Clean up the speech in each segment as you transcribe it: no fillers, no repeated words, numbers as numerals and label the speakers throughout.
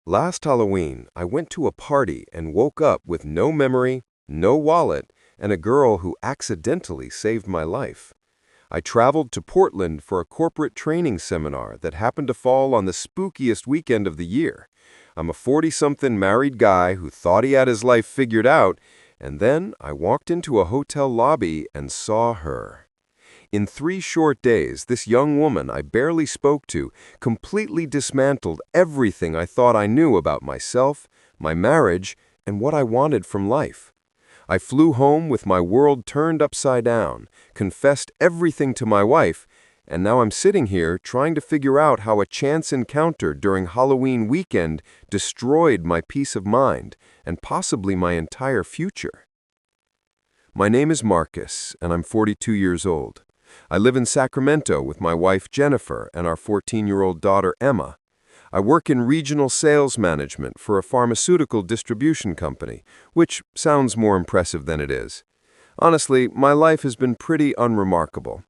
Speaker 1: Last Halloween, I went to a party and woke up with no memory, no wallet, and a girl who accidentally saved my life. I traveled to Portland for a corporate training seminar that happened to fall on the spookiest weekend of the year. I'm a 40-something married guy who thought he had his life figured out, and then I walked into a hotel lobby and saw her. In 3 short days, this young woman I barely spoke to completely dismantled everything I thought I knew about myself, my marriage, and what I wanted from life. I flew home with my world turned upside down, confessed everything to my wife, and now I'm sitting here trying to figure out how a chance encounter during Halloween weekend destroyed my peace of mind and possibly my entire future. My name is Marcus, and I'm 42 years old. I live in Sacramento with my wife Jennifer and our 14-year-old daughter Emma. I work in regional sales management for a pharmaceutical distribution company, which sounds more impressive than it is. Honestly, my life has been pretty unremarkable.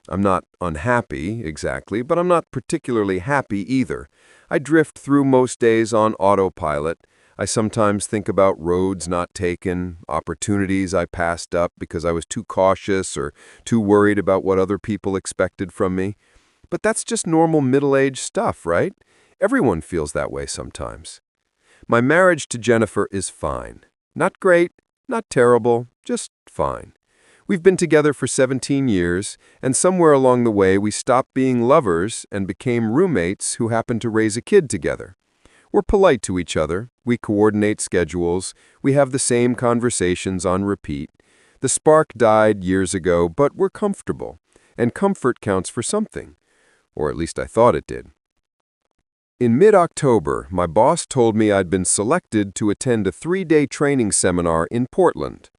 Speaker 1: I'm not unhappy, exactly, but I'm not particularly happy either. I drift through most days on autopilot. I sometimes think about roads not taken, opportunities I passed up because I was too cautious or too worried about what other people expected from me. But that's just normal middle-aged stuff, right? Everyone feels that way sometimes. My marriage to Jennifer is fine. Not great, not terrible, just fine. We've been together for 17 years, and somewhere along the way we stopped being lovers and became roommates who happened to raise a kid together. We're polite to each other, we coordinate schedules, we have the same conversations on repeat. The spark died years ago, but we're comfortable, and comfort counts for something. Or at least I thought it did. In mid-October, my boss told me I'd been selected to attend a 3-day training seminar in Portland.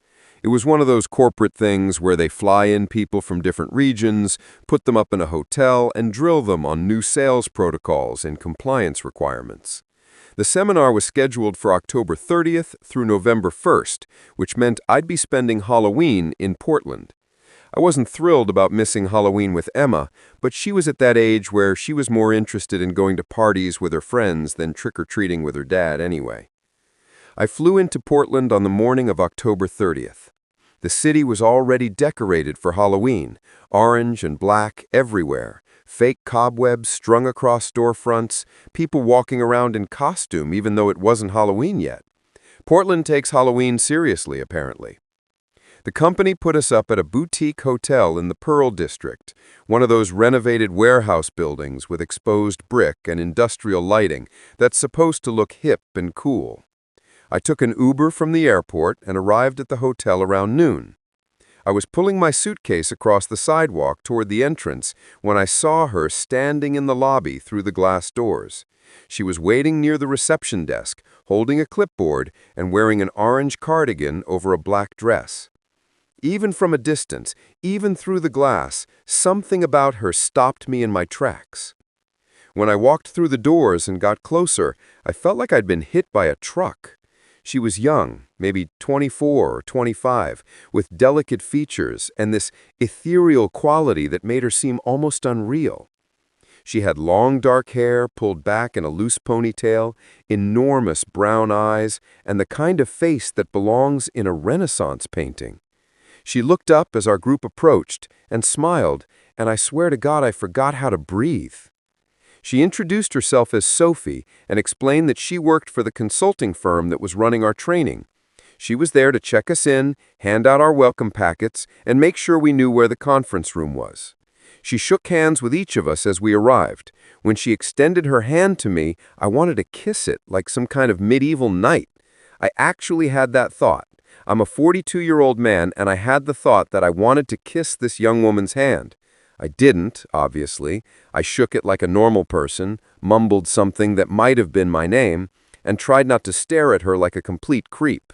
Speaker 1: It was one of those corporate things where they fly in people from different regions, put them up in a hotel, and drill them on new sales protocols and compliance requirements. The seminar was scheduled for October 30th through November 1st, which meant I'd be spending Halloween in Portland. I wasn't thrilled about missing Halloween with Emma, but she was at that age where she was more interested in going to parties with her friends than trick-or-treating with her dad anyway. I flew into Portland on the morning of October 30th. The city was already decorated for Halloween, orange and black everywhere, fake cobwebs strung across storefronts, people walking around in costume even though it wasn't Halloween yet. Portland takes Halloween seriously, apparently. The company put us up at a boutique hotel in the Pearl District, one of those renovated warehouse buildings with exposed brick and industrial lighting that's supposed to look hip and cool. I took an Uber from the airport and arrived at the hotel around noon. I was pulling my suitcase across the sidewalk toward the entrance when I saw her standing in the lobby through the glass doors. She was waiting near the reception desk, holding a clipboard and wearing an orange cardigan over a black dress. Even from a distance, even through the glass, something about her stopped me in my tracks. When I walked through the doors and got closer, I felt like I'd been hit by a truck. She was young, maybe 24 or 25, with delicate features and this ethereal quality that made her seem almost unreal. She had long dark hair pulled back in a loose ponytail, enormous brown eyes, and the kind of face that belongs in a Renaissance painting. She looked up as our group approached and smiled, and I swear to God I forgot how to breathe. She introduced herself as Sophie and explained that she worked for the consulting firm that was running our training. She was there to check us in, hand out our welcome packets, and make sure we knew where the conference room was. She shook hands with each of us as we arrived. When she extended her hand to me, I wanted to kiss it like some kind of medieval knight. I actually had that thought. I'm a 42-year-old man, and I had the thought that I wanted to kiss this young woman's hand. I didn't, obviously. I shook it like a normal person, mumbled something that might have been my name, and tried not to stare at her like a complete creep.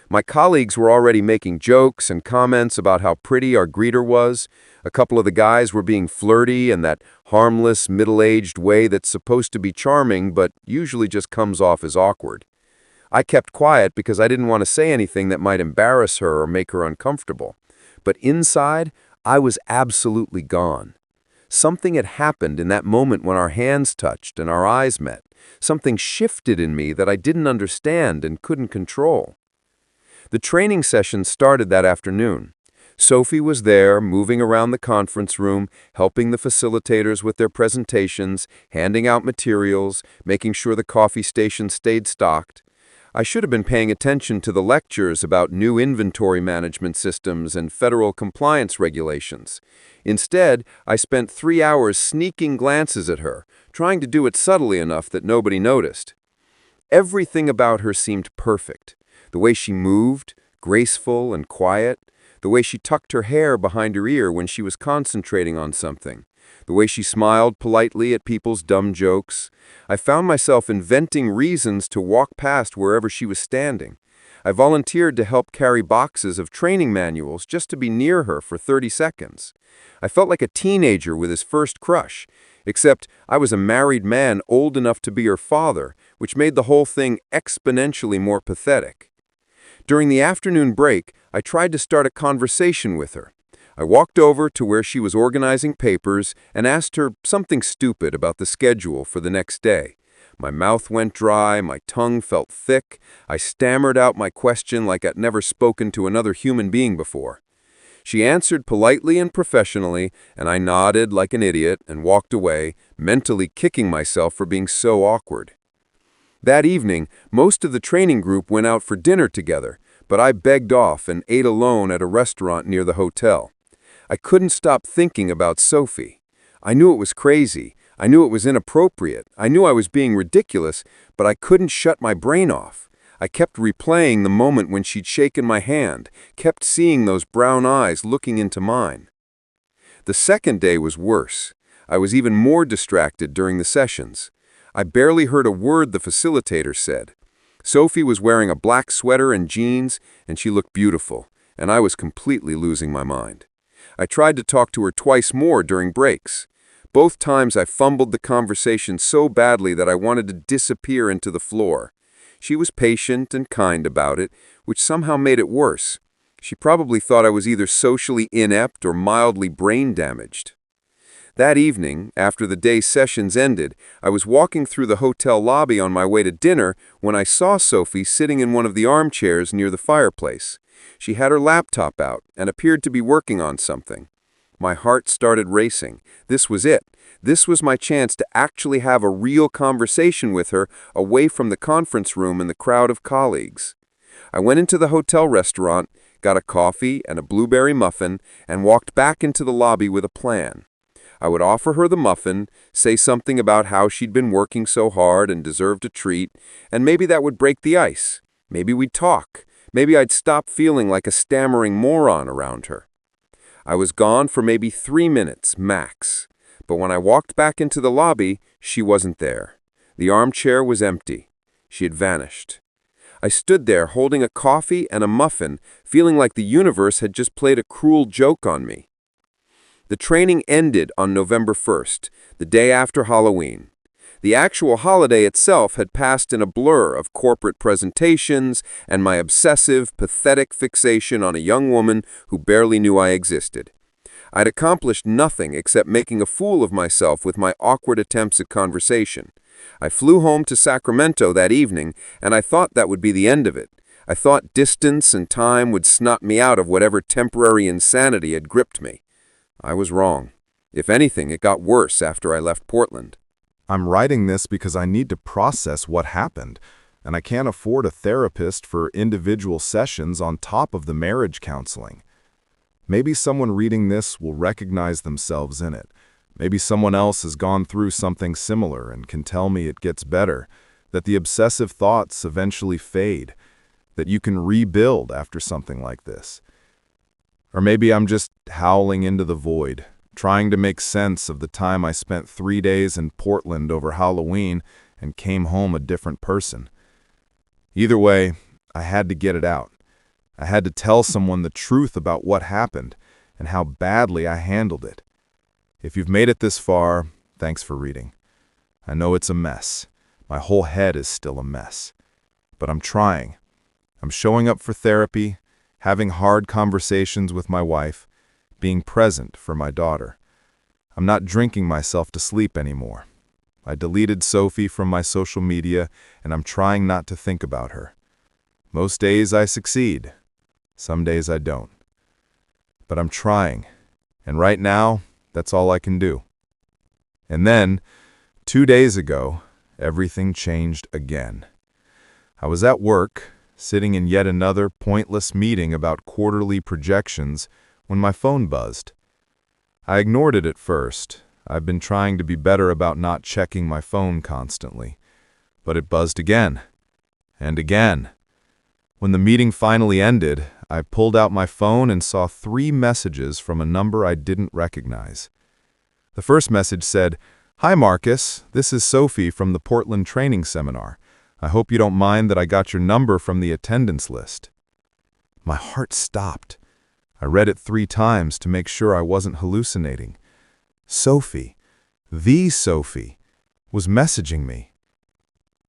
Speaker 1: My colleagues were already making jokes and comments about how pretty our greeter was. A couple of the guys were being flirty in that harmless, middle-aged way that's supposed to be charming but usually just comes off as awkward. I kept quiet because I didn't want to say anything that might embarrass her or make her uncomfortable. But inside, I was absolutely gone. Something had happened in that moment when our hands touched and our eyes met. Something shifted in me that I didn't understand and couldn't control. The training session started that afternoon. Sophie was there, moving around the conference room, helping the facilitators with their presentations, handing out materials, making sure the coffee station stayed stocked. I should have been paying attention to the lectures about new inventory management systems and federal compliance regulations. Instead, I spent 3 hours sneaking glances at her, trying to do it subtly enough that nobody noticed. Everything about her seemed perfect. The way she moved, graceful and quiet. The way she tucked her hair behind her ear when she was concentrating on something. The way she smiled politely at people's dumb jokes. I found myself inventing reasons to walk past wherever she was standing. I volunteered to help carry boxes of training manuals just to be near her for 30 seconds. I felt like a teenager with his first crush, except I was a married man old enough to be her father, which made the whole thing exponentially more pathetic. During the afternoon break, I tried to start a conversation with her. I walked over to where she was organizing papers and asked her something stupid about the schedule for the next day. My mouth went dry, my tongue felt thick. I stammered out my question like I'd never spoken to another human being before. She answered politely and professionally, and I nodded like an idiot and walked away, mentally kicking myself for being so awkward. That evening, most of the training group went out for dinner together, but I begged off and ate alone at a restaurant near the hotel. I couldn't stop thinking about Sophie. I knew it was crazy. I knew it was inappropriate. I knew I was being ridiculous, but I couldn't shut my brain off. I kept replaying the moment when she'd shaken my hand, kept seeing those brown eyes looking into mine. The second day was worse. I was even more distracted during the sessions. I barely heard a word the facilitator said. Sophie was wearing a black sweater and jeans, and she looked beautiful, and I was completely losing my mind. I tried to talk to her twice more during breaks. Both times I fumbled the conversation so badly that I wanted to disappear into the floor. She was patient and kind about it, which somehow made it worse. She probably thought I was either socially inept or mildly brain damaged. That evening, after the day's sessions ended, I was walking through the hotel lobby on my way to dinner when I saw Sophie sitting in one of the armchairs near the fireplace. She had her laptop out and appeared to be working on something. My heart started racing. This was it. This was my chance to actually have a real conversation with her away from the conference room and the crowd of colleagues. I went into the hotel restaurant, got a coffee and a blueberry muffin, and walked back into the lobby with a plan. I would offer her the muffin, say something about how she'd been working so hard and deserved a treat, and maybe that would break the ice. Maybe we'd talk. Maybe I'd stop feeling like a stammering moron around her. I was gone for maybe 3 minutes, max. But when I walked back into the lobby, she wasn't there. The armchair was empty. She had vanished. I stood there holding a coffee and a muffin, feeling like the universe had just played a cruel joke on me. The training ended on November 1st, the day after Halloween. The actual holiday itself had passed in a blur of corporate presentations and my obsessive, pathetic fixation on a young woman who barely knew I existed. I'd accomplished nothing except making a fool of myself with my awkward attempts at conversation. I flew home to Sacramento that evening, and I thought that would be the end of it. I thought distance and time would snot me out of whatever temporary insanity had gripped me. I was wrong. If anything, it got worse after I left Portland.
Speaker 2: I'm writing this because I need to process what happened, and I can't afford a therapist for individual sessions on top of the marriage counseling. Maybe someone reading this will recognize themselves in it. Maybe someone else has gone through something similar and can tell me it gets better, that the obsessive thoughts eventually fade, that you can rebuild after something like this. Or maybe I'm just howling into the void, trying to make sense of the time I spent 3 days in Portland over Halloween and came home a different person. Either way, I had to get it out. I had to tell someone the truth about what happened and how badly I handled it. If you've made it this far, thanks for reading. I know it's a mess. My whole head is still a mess. But I'm trying. I'm showing up for therapy, having hard conversations with my wife, being present for my daughter. I'm not drinking myself to sleep anymore. I deleted Sophie from my social media, and I'm trying not to think about her. Most days I succeed. Some days I don't. But I'm trying, and right now, that's all I can do. And then, 2 days ago, everything changed again. I was at work, sitting in yet another pointless meeting about quarterly projections, when my phone buzzed. I ignored it at first. I've been trying to be better about not checking my phone constantly. But it buzzed again, and again. When the meeting finally ended, I pulled out my phone and saw 3 messages from a number I didn't recognize. The first message said, "Hi Marcus, this is Sophie from the Portland training seminar. I hope you don't mind that I got your number from the attendance list." My heart stopped. I read it 3 times to make sure I wasn't hallucinating. Sophie, the Sophie, was messaging me.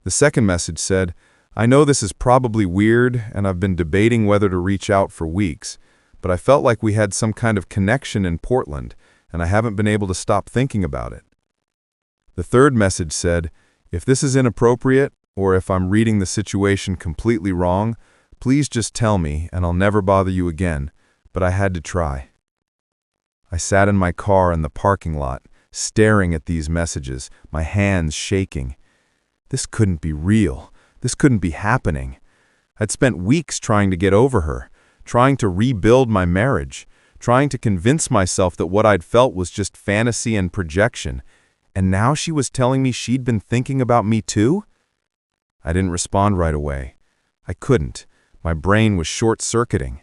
Speaker 2: The second message said, "I know this is probably weird, and I've been debating whether to reach out for weeks, but I felt like we had some kind of connection in Portland, and I haven't been able to stop thinking about it." The third message said, "If this is inappropriate, or if I'm reading the situation completely wrong, please just tell me, and I'll never bother you again, but I had to try." I sat in my car in the parking lot, staring at these messages, my hands shaking. This couldn't be real. This couldn't be happening. I'd spent weeks trying to get over her, trying to rebuild my marriage, trying to convince myself that what I'd felt was just fantasy and projection, and now she was telling me she'd been thinking about me too? I didn't respond right away. I couldn't. My brain was short-circuiting.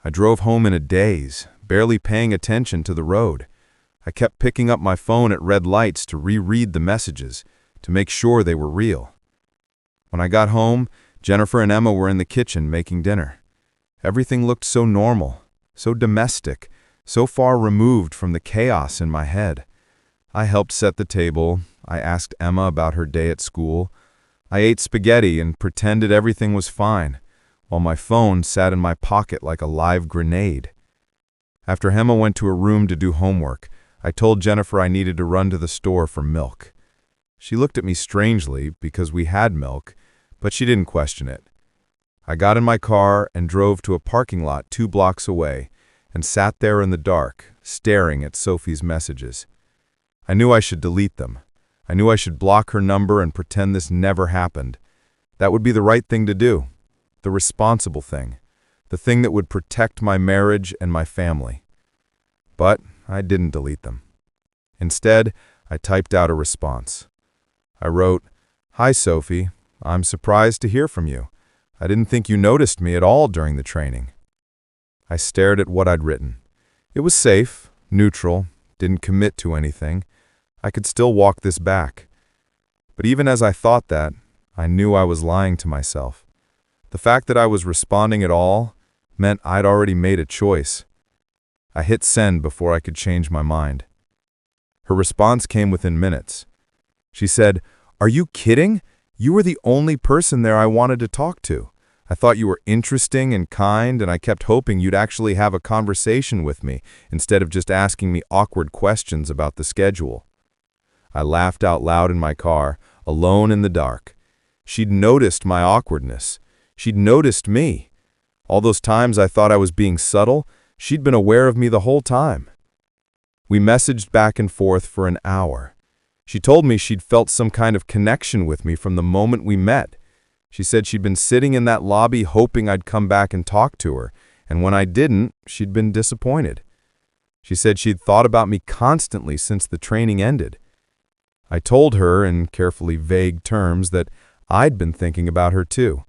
Speaker 2: I drove home in a daze, barely paying attention to the road. I kept picking up my phone at red lights to reread the messages, to make sure they were real. When I got home, Jennifer and Emma were in the kitchen making dinner. Everything looked so normal, so domestic, so far removed from the chaos in my head. I helped set the table. I asked Emma about her day at school. I ate spaghetti and pretended everything was fine, while my phone sat in my pocket like a live grenade. After Emma went to her room to do homework, I told Jennifer I needed to run to the store for milk. She looked at me strangely because we had milk, but she didn't question it. I got in my car and drove to a parking lot 2 blocks away and sat there in the dark, staring at Sophie's messages. I knew I should delete them. I knew I should block her number and pretend this never happened. That would be the right thing to do, the responsible thing, the thing that would protect my marriage and my family. But I didn't delete them. Instead, I typed out a response. I wrote, "Hi Sophie, I'm surprised to hear from you. I didn't think you noticed me at all during the training." I stared at what I'd written. It was safe, neutral, didn't commit to anything. I could still walk this back. But even as I thought that, I knew I was lying to myself. The fact that I was responding at all meant I'd already made a choice. I hit send before I could change my mind. Her response came within minutes. She said, "Are you kidding? You were the only person there I wanted to talk to. I thought you were interesting and kind, and I kept hoping you'd actually have a conversation with me instead of just asking me awkward questions about the schedule." I laughed out loud in my car, alone in the dark. She'd noticed my awkwardness. She'd noticed me. All those times I thought I was being subtle, she'd been aware of me the whole time. We messaged back and forth for an hour. She told me she'd felt some kind of connection with me from the moment we met. She said she'd been sitting in that lobby hoping I'd come back and talk to her, and when I didn't, she'd been disappointed. She said she'd thought about me constantly since the training ended. I told her, in carefully vague terms, that I'd been thinking about her too.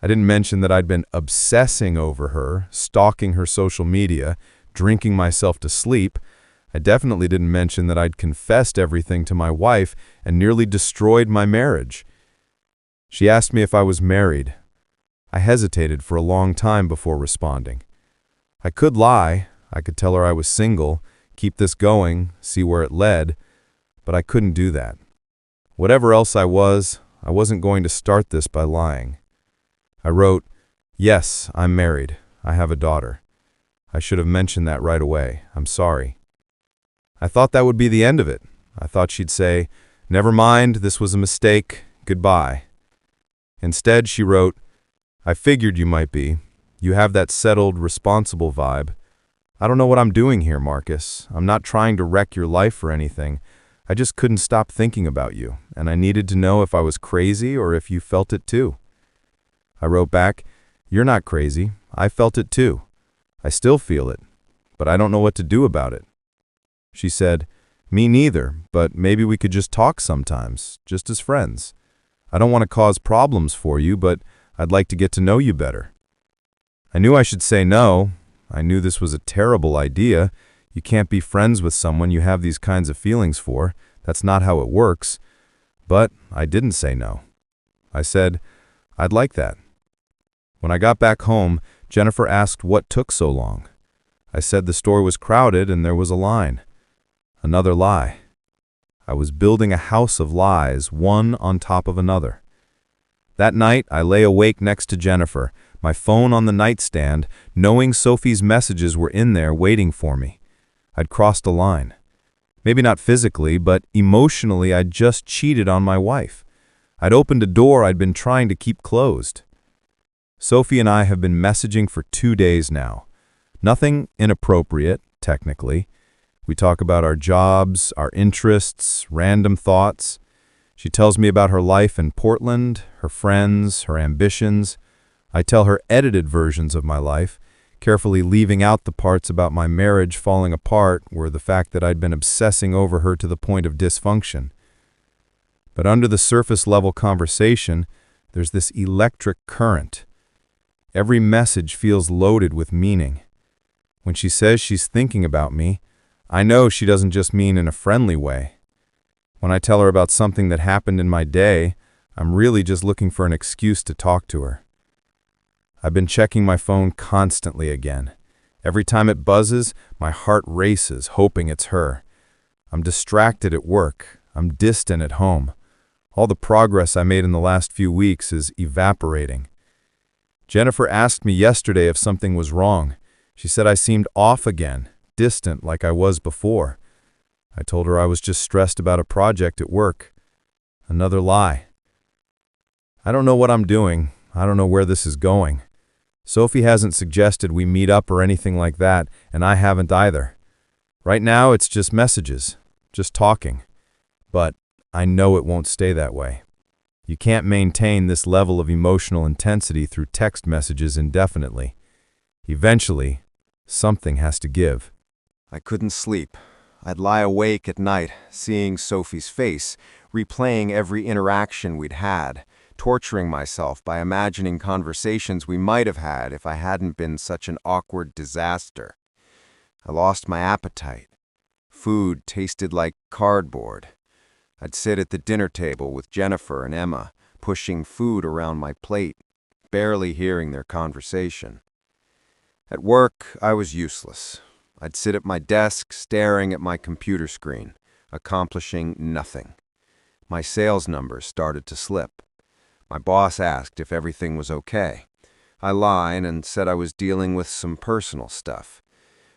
Speaker 2: I didn't mention that I'd been obsessing over her, stalking her social media, drinking myself to sleep. I definitely didn't mention that I'd confessed everything to my wife and nearly destroyed my marriage. She asked me if I was married. I hesitated for a long time before responding. I could lie. I could tell her I was single, keep this going, see where it led, but I couldn't do that. Whatever else I wasn't going to start this by lying. I wrote, "Yes, I'm married. I have a daughter. I should have mentioned that right away. I'm sorry." I thought that would be the end of it. I thought she'd say, "Never mind, this was a mistake, goodbye." Instead, she wrote, "I figured you might be. You have that settled, responsible vibe. I don't know what I'm doing here, Marcus. I'm not trying to wreck your life or anything. I just couldn't stop thinking about you, and I needed to know if I was crazy or if you felt it too." I wrote back, "You're not crazy. I felt it too. I still feel it, but I don't know what to do about it." She said, "Me neither, but maybe we could just talk sometimes, just as friends. I don't want to cause problems for you, but I'd like to get to know you better." I knew I should say no. I knew this was a terrible idea. You can't be friends with someone you have these kinds of feelings for. That's not how it works. But I didn't say no. I said, "I'd like that." When I got back home, Jennifer asked what took so long. I said the store was crowded and there was a line. Another lie. I was building a house of lies, one on top of another. That night, I lay awake next to Jennifer, my phone on the nightstand, knowing Sophie's messages were in there waiting for me. I'd crossed a line. Maybe not physically, but emotionally I'd just cheated on my wife. I'd opened a door I'd been trying to keep closed. Sophie and I have been messaging for 2 days now. Nothing inappropriate, technically. We talk about our jobs, our interests, random thoughts. She tells me about her life in Portland, her friends, her ambitions. I tell her edited versions of my life, carefully leaving out the parts about my marriage falling apart or the fact that I'd been obsessing over her to the point of dysfunction. But under the surface-level conversation, there's this electric current. Every message feels loaded with meaning. When she says she's thinking about me, I know she doesn't just mean in a friendly way. When I tell her about something that happened in my day, I'm really just looking for an excuse to talk to her. I've been checking my phone constantly again. Every time it buzzes, my heart races, hoping it's her. I'm distracted at work. I'm distant at home. All the progress I made in the last few weeks is evaporating. Jennifer asked me yesterday if something was wrong. She said I seemed off again, distant like I was before. I told her I was just stressed about a project at work. Another lie. I don't know what I'm doing. I don't know where this is going. Sophie hasn't suggested we meet up or anything like that, and I haven't either. Right now, it's just messages, just talking. But I know it won't stay that way. You can't maintain this level of emotional intensity through text messages indefinitely. Eventually, something has to give.
Speaker 1: I couldn't sleep. I'd lie awake at night, seeing Sophie's face, replaying every interaction we'd had, torturing myself by imagining conversations we might have had if I hadn't been such an awkward disaster. I lost my appetite. Food tasted like cardboard. I'd sit at the dinner table with Jennifer and Emma, pushing food around my plate, barely hearing their conversation. At work, I was useless. I'd sit at my desk, staring at my computer screen, accomplishing nothing. My sales numbers started to slip. My boss asked if everything was okay. I lied and said I was dealing with some personal stuff,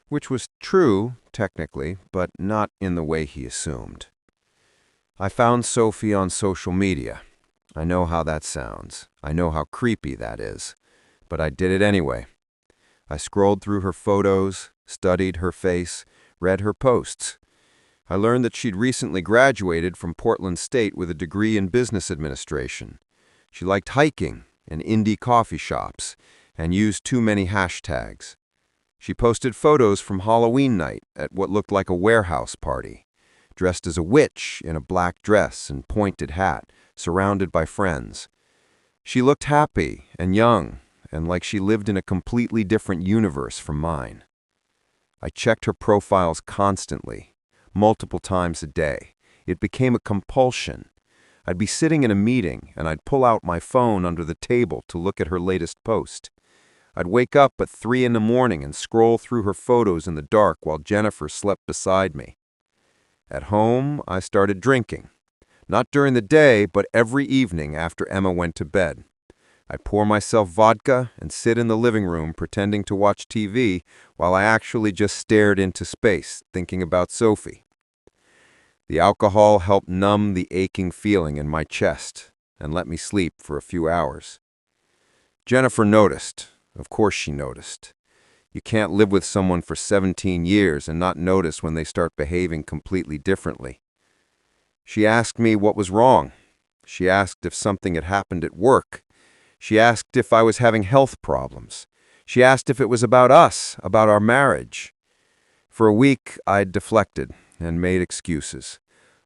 Speaker 1: which was true, technically, but not in the way he assumed. I found Sophie on social media. I know how that sounds. I know how creepy that is. But I did it anyway. I scrolled through her photos, studied her face, read her posts. I learned that she'd recently graduated from Portland State with a degree in business administration. She liked hiking and indie coffee shops and used too many hashtags. She posted photos from Halloween night at what looked like a warehouse party, dressed as a witch in a black dress and pointed hat, surrounded by friends. She looked happy and young and like she lived in a completely different universe from mine. I checked her profiles constantly, multiple times a day. It became a compulsion. I'd be sitting in a meeting, and I'd pull out my phone under the table to look at her latest post. I'd wake up at 3 in the morning and scroll through her photos in the dark while Jennifer slept beside me. At home, I started drinking. Not during the day, but every evening after Emma went to bed. I'd pour myself vodka and sit in the living room pretending to watch TV while I actually just stared into space, thinking about Sophie. The alcohol helped numb the aching feeling in my chest and let me sleep for a few hours. Jennifer noticed. Of course she noticed. You can't live with someone for 17 years and not notice when they start behaving completely differently. She asked me what was wrong. She asked if something had happened at work. She asked if I was having health problems. She asked if it was about us, about our marriage. For a week, I'd deflected and made excuses.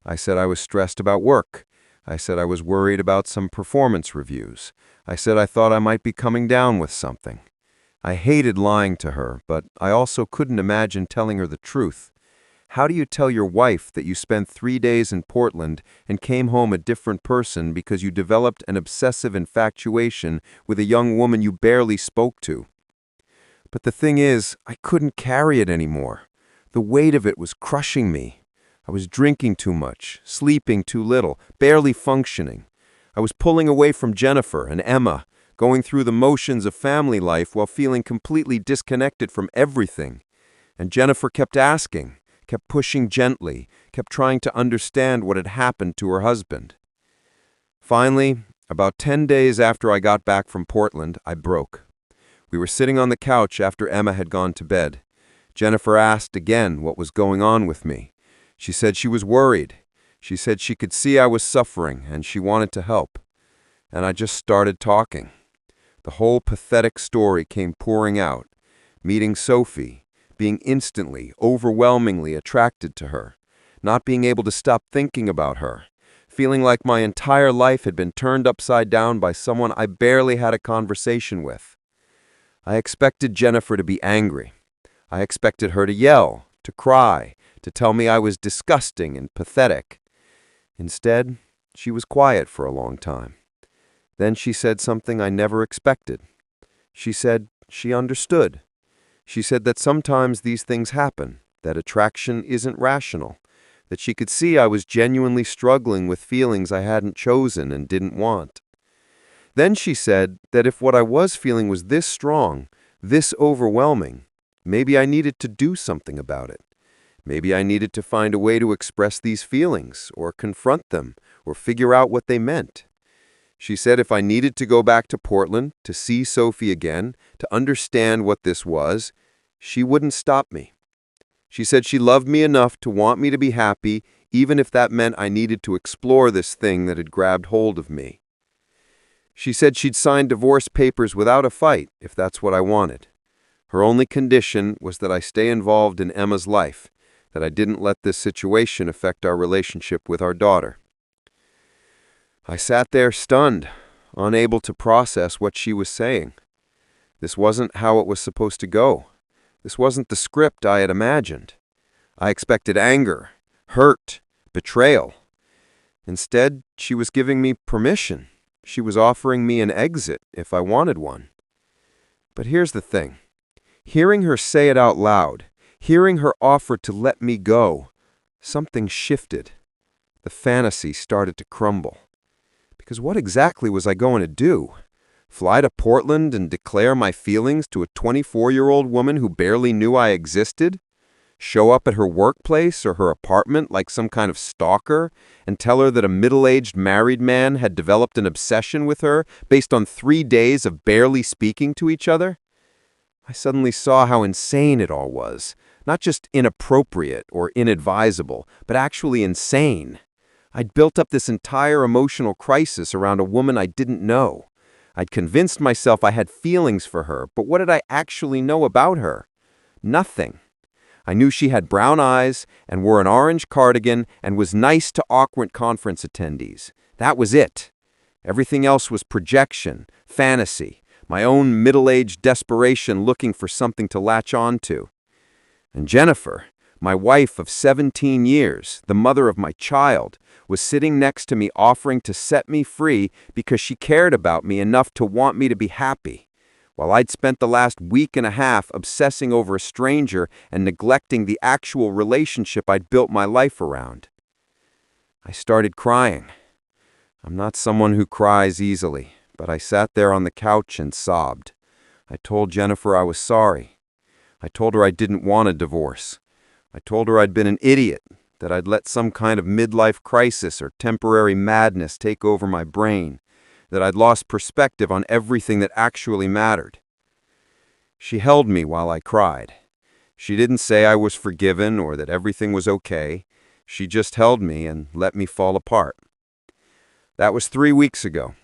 Speaker 1: I said I was stressed about work. I said I was worried about some performance reviews. I said I thought I might be coming down with something. I hated lying to her, but I also couldn't imagine telling her the truth. How do you tell your wife that you spent 3 days in Portland and came home a different person because you developed an obsessive infatuation with a young woman you barely spoke to? But the thing is, I couldn't carry it anymore. The weight of it was crushing me. I was drinking too much, sleeping too little, barely functioning. I was pulling away from Jennifer and Emma, going through the motions of family life while feeling completely disconnected from everything. And Jennifer kept asking, kept pushing gently, kept trying to understand what had happened to her husband. Finally, about 10 days after I got back from Portland, I broke. We were sitting on the couch after Emma had gone to bed. Jennifer asked again what was going on with me. She said she was worried. She said she could see I was suffering and she wanted to help. And I just started talking. The whole pathetic story came pouring out. Meeting Sophie, being instantly, overwhelmingly attracted to her, not being able to stop thinking about her, feeling like my entire life had been turned upside down by someone I barely had a conversation with. I expected Jennifer to be angry. I expected her to yell, to cry, to tell me I was disgusting and pathetic. Instead, she was quiet for a long time. Then she said something I never expected. She said she understood. She said that sometimes these things happen, that attraction isn't rational, that she could see I was genuinely struggling with feelings I hadn't chosen and didn't want. Then she said that if what I was feeling was this strong, this overwhelming, maybe I needed to do something about it. Maybe I needed to find a way to express these feelings, or confront them, or figure out what they meant. She said if I needed to go back to Portland, to see Sophie again, to understand what this was, she wouldn't stop me. She said she loved me enough to want me to be happy, even if that meant I needed to explore this thing that had grabbed hold of me. She said she'd sign divorce papers without a fight, if that's what I wanted. Her only condition was that I stay involved in Emma's life, that I didn't let this situation affect our relationship with our daughter. I sat there stunned, unable to process what she was saying. This wasn't how it was supposed to go. This wasn't the script I had imagined. I expected anger, hurt, betrayal. Instead, she was giving me permission. She was offering me an exit if I wanted one. But here's the thing. Hearing her say it out loud, hearing her offer to let me go, something shifted. The fantasy started to crumble. Because what exactly was I going to do? Fly to Portland and declare my feelings to a 24-year-old woman who barely knew I existed? Show up at her workplace or her apartment like some kind of stalker and tell her that a middle-aged married man had developed an obsession with her based on 3 days of barely speaking to each other? I suddenly saw how insane it all was. Not just inappropriate or inadvisable, but actually insane. I'd built up this entire emotional crisis around a woman I didn't know. I'd convinced myself I had feelings for her, but what did I actually know about her? Nothing. I knew she had brown eyes and wore an orange cardigan and was nice to awkward conference attendees. That was it. Everything else was projection, fantasy, my own middle-aged desperation looking for something to latch on to. And Jennifer, my wife of 17 years, the mother of my child, was sitting next to me offering to set me free because she cared about me enough to want me to be happy, while I'd spent the last week and a half obsessing over a stranger and neglecting the actual relationship I'd built my life around. I started crying. I'm not someone who cries easily, but I sat there on the couch and sobbed. I told Jennifer I was sorry. I told her I didn't want a divorce. I told her I'd been an idiot, that I'd let some kind of midlife crisis or temporary madness take over my brain, that I'd lost perspective on everything that actually mattered. She held me while I cried. She didn't say I was forgiven or that everything was okay. She just held me and let me fall apart. That was 3 weeks ago.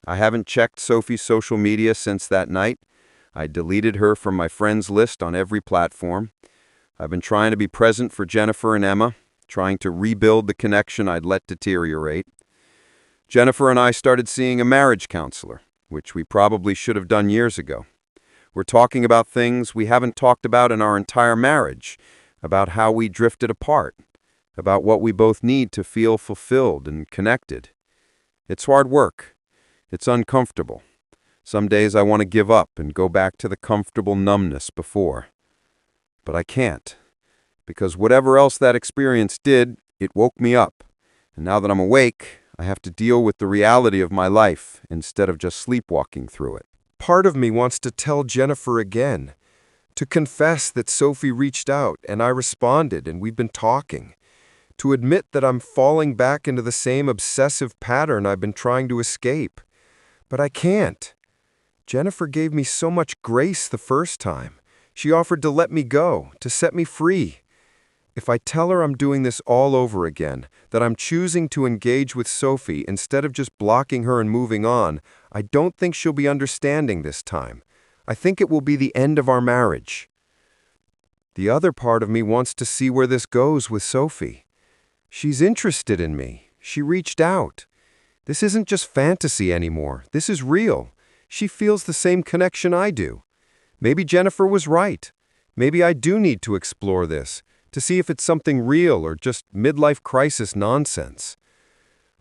Speaker 1: I haven't checked Sophie's social media since that night. I deleted her from my friends list on every platform. I've been trying to be present for Jennifer and Emma, trying to rebuild the connection I'd let deteriorate. Jennifer and I started seeing a marriage counselor, which we probably should have done years ago. We're talking about things we haven't talked about in our entire marriage, about how we drifted apart, about what we both need to feel fulfilled and connected. It's hard work. It's uncomfortable. Some days I want to give up and go back to the comfortable numbness before. But I can't, because whatever else that experience did, it woke me up. And now that I'm awake, I have to deal with the reality of my life instead of just sleepwalking through it. Part of me wants to tell Jennifer again, to confess that Sophie reached out and I responded and we've been talking, to admit that I'm falling back into the same obsessive pattern I've been trying to escape. But I can't. Jennifer gave me so much grace the first time. She offered to let me go, to set me free. If I tell her I'm doing this all over again, that I'm choosing to engage with Sophie instead of just blocking her and moving on, I don't think she'll be understanding this time. I think it will be the end of our marriage. The other part of me wants to see where this goes with Sophie. She's interested in me. She reached out. This isn't just fantasy anymore. This is real. She feels the same connection I do. Maybe Jennifer was right. Maybe I do need to explore this, to see if it's something real or just midlife crisis nonsense.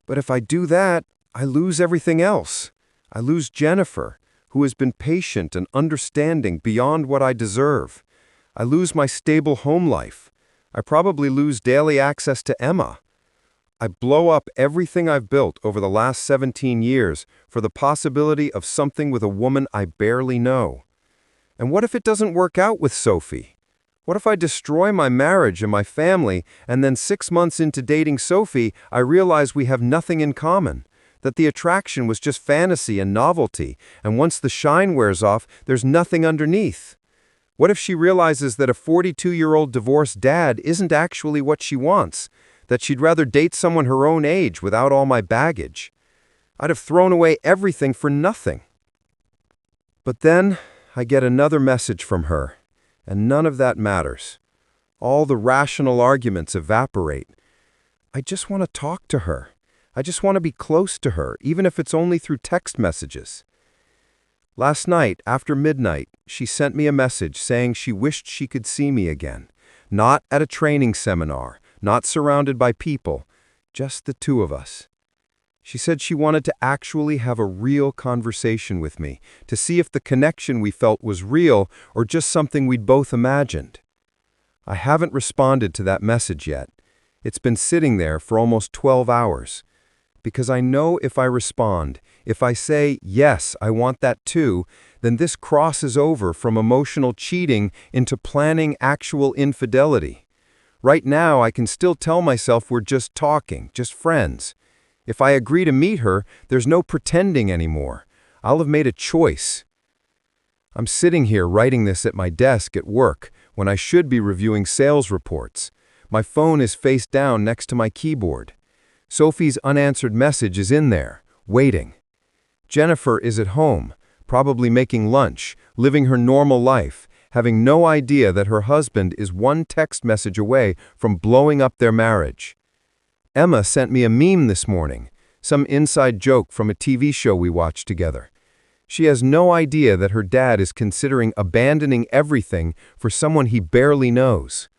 Speaker 1: But if I do that, I lose everything else. I lose Jennifer, who has been patient and understanding beyond what I deserve. I lose my stable home life. I probably lose daily access to Emma. I blow up everything I've built over the last 17 years for the possibility of something with a woman I barely know. And what if it doesn't work out with Sophie? What if I destroy my marriage and my family, and then 6 months into dating Sophie, I realize we have nothing in common, that the attraction was just fantasy and novelty, and once the shine wears off, there's nothing underneath? What if she realizes that a 42-year-old divorced dad isn't actually what she wants, that she'd rather date someone her own age without all my baggage? I'd have thrown away everything for nothing. But then I get another message from her, and none of that matters. All the rational arguments evaporate. I just want to talk to her. I just want to be close to her, even if it's only through text messages. Last night, after midnight, she sent me a message saying she wished she could see me again. Not at a training seminar, not surrounded by people, just the two of us. She said she wanted to actually have a real conversation with me, to see if the connection we felt was real or just something we'd both imagined. I haven't responded to that message yet. It's been sitting there for almost 12 hours. Because I know if I respond, if I say, yes, I want that too, then this crosses over from emotional cheating into planning actual infidelity. Right now, I can still tell myself we're just talking, just friends. If I agree to meet her, there's no pretending anymore. I'll have made a choice. I'm sitting here writing this at my desk at work when I should be reviewing sales reports. My phone is face down next to my keyboard. Sophie's unanswered message is in there, waiting. Jennifer is at home, probably making lunch, living her normal life, having no idea that her husband is one text message away from blowing up their marriage. Emma sent me a meme this morning, some inside joke from a TV show we watched together. She has no idea that her dad is considering abandoning everything for someone he barely knows.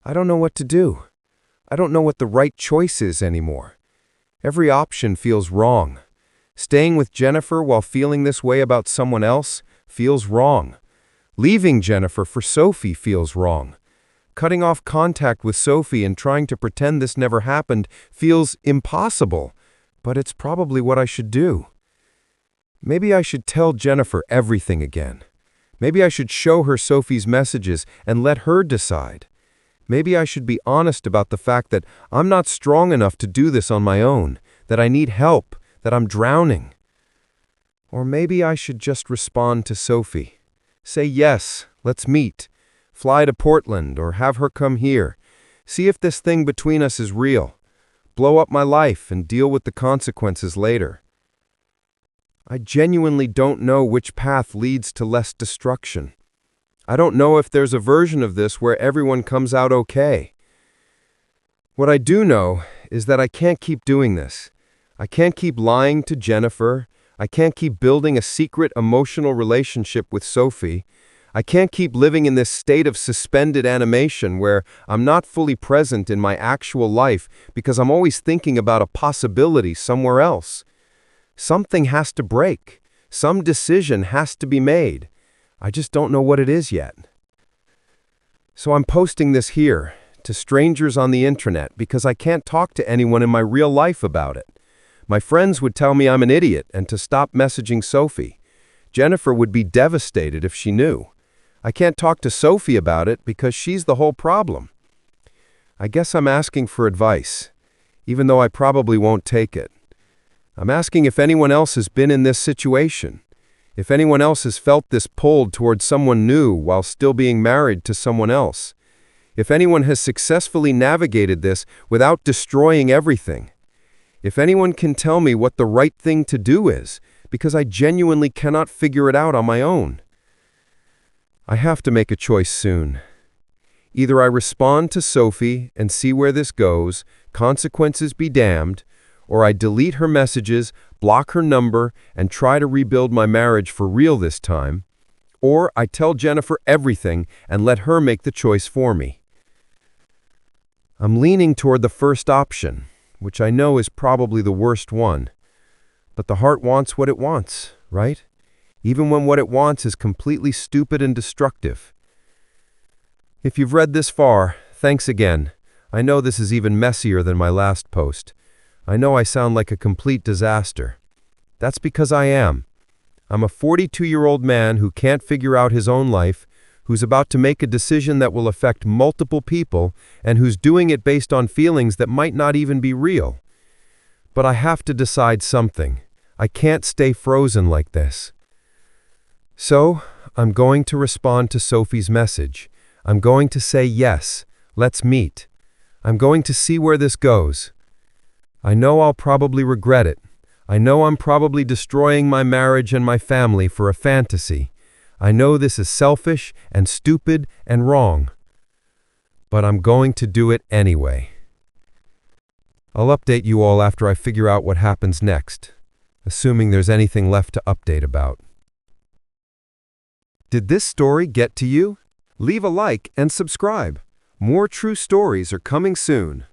Speaker 1: I don't know what to do. I don't know what the right choice is anymore. Every option feels wrong. Staying with Jennifer while feeling this way about someone else feels wrong. Leaving Jennifer for Sophie feels wrong. Cutting off contact with Sophie and trying to pretend this never happened feels impossible, but it's probably what I should do. Maybe I should tell Jennifer everything again. Maybe I should show her Sophie's messages and let her decide. Maybe I should be honest about the fact that I'm not strong enough to do this on my own, that I need help, that I'm drowning. Or maybe I should just respond to Sophie. Say yes, let's meet. Fly to Portland or have her come here. See if this thing between us is real. Blow up my life and deal with the consequences later. I genuinely don't know which path leads to less destruction. I don't know if there's a version of this where everyone comes out okay. What I do know is that I can't keep doing this. I can't keep lying to Jennifer. I can't keep building a secret emotional relationship with Sophie. I can't keep living in this state of suspended animation where I'm not fully present in my actual life because I'm always thinking about a possibility somewhere else. Something has to break. Some decision has to be made. I just don't know what it is yet. So I'm posting this here, to strangers on the internet, because I can't talk to anyone in my real life about it. My friends would tell me I'm an idiot and to stop messaging Sophie. Jennifer would be devastated if she knew. I can't talk to Sophie about it because she's the whole problem. I guess I'm asking for advice, even though I probably won't take it. I'm asking if anyone else has been in this situation. If anyone else has felt this pulled towards someone new while still being married to someone else. If anyone has successfully navigated this without destroying everything. If anyone can tell me what the right thing to do is, because I genuinely cannot figure it out on my own. I have to make a choice soon. Either I respond to Sophie and see where this goes, consequences be damned, or I delete her messages, block her number, and try to rebuild my marriage for real this time, or I tell Jennifer everything and let her make the choice for me. I'm leaning toward the first option, which I know is probably the worst one. But the heart wants what it wants, right? Even when what it wants is completely stupid and destructive. If you've read this far, thanks again. I know this is even messier than my last post. I know I sound like a complete disaster. That's because I am. I'm a 42-year-old man who can't figure out his own life, who's about to make a decision that will affect multiple people, and who's doing it based on feelings that might not even be real. But I have to decide something. I can't stay frozen like this. So, I'm going to respond to Sophie's message. I'm going to say yes, let's meet. I'm going to see where this goes. I know I'll probably regret it. I know I'm probably destroying my marriage and my family for a fantasy. I know this is selfish and stupid and wrong. But I'm going to do it anyway. I'll update you all after I figure out what happens next, assuming there's anything left to update about. Did this story get to you? Leave a like and subscribe. More true stories are coming soon.